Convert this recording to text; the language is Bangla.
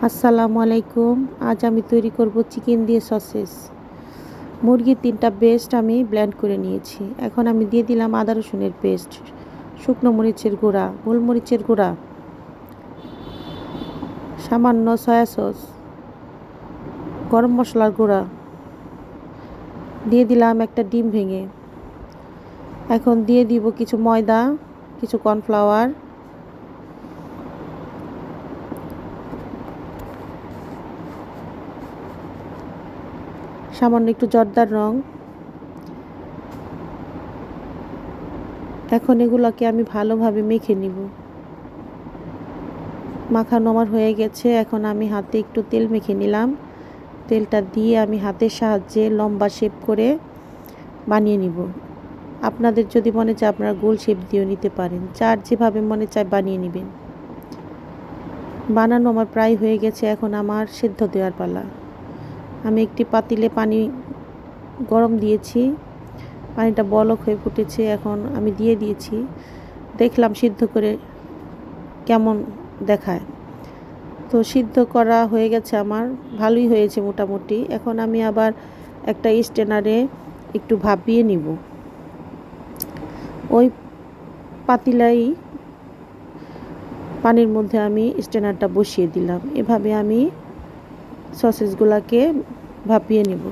আসসালামু আলাইকুম। আজ আমি তৈরি করব চিকেন দিয়ে সসেস। মুরগির ৩টা ব্রেস্ট আমি ব্লেন্ড করে নিয়েছি। এখন আমি দিয়ে দিলাম আদা রসুনের পেস্ট, শুকনো মরিচের গুঁড়া, গোলমরিচের গুঁড়া, সামান্য সয়া সস, গরম মশলার গুঁড়া, দিয়ে দিলাম একটা ডিম ভেঙে। এখন দিয়ে দিব কিছু ময়দা, কিছু কর্নফ্লাওয়ার, সামান্য একটু জর্দার রং। এখন এগুলোকে আমি ভালোভাবে মেখে নিব। মাখানো আমার হয়ে গেছে। এখন আমি হাতে একটু তেল মেখে নিলাম। তেলটা দিয়ে আমি হাতের সাহায্যে লম্বা শেপ করে বানিয়ে নিব। আপনাদের যদি মনে চায় আপনারা গোল শেপ দিয়েও নিতে পারেন, যার যেভাবে মনে চায় বানিয়ে নেবেন। বানানো আমার প্রায় হয়ে গেছে। এখন আমার সেদ্ধ দেওয়ার পালা। আমি একটি পাতিলে পানি গরম দিয়েছি, পানিটা বলক হয়ে ফুটেছে। এখন আমি দিয়ে দিয়েছি, দেখলাম সিদ্ধ করে কেমন দেখায়। তো সিদ্ধ করা হয়ে গেছে আমার, ভালোই হয়েছে মোটামুটি। এখন আমি আবার একটা স্ট্রেনারে একটু ভাপিয়ে নিব। ওই পাতিলাই পানির মধ্যে আমি স্ট্রেনারটা বসিয়ে দিলাম। এভাবে আমি সসেসগুলোকে ভাপিয়ে নিব।